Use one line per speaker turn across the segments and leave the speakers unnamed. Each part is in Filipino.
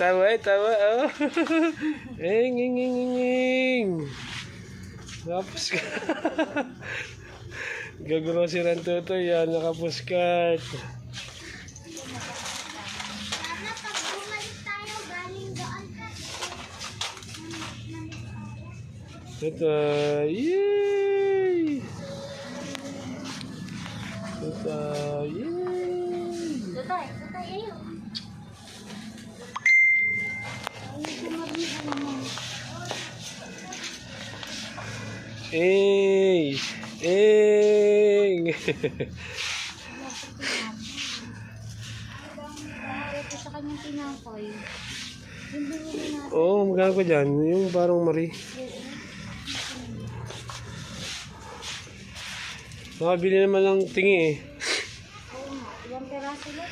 tawa, oh. Ing. Tapos ka. Gagawin ng tutoy yan, nakapuskat.
Sana pag bumalik tayo galing doon
Tutoy, yay! Tutoy, yay!
Tutay, ayun.
Ing!
Ito sa kanyang tinapay. Yung binili natin.
Oo, magkano ko dyan? Yung parang Marie. Nakabili naman ng tingi eh.
Oo nga, ilang peraso lang.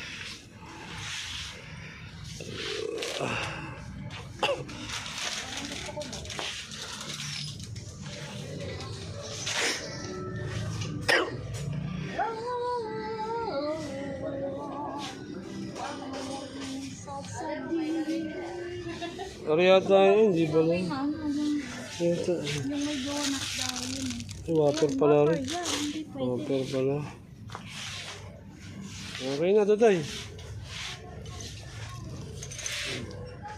Ano yata yun, di ba lang? Ito.
Yung may donut daw yun.
Water pala rin.
Yan, hindi pwede.
Water pala. Okay na, Tutoy.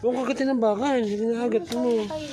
Huwag kagatin ng baka, hindi na agat mo.
Tayo,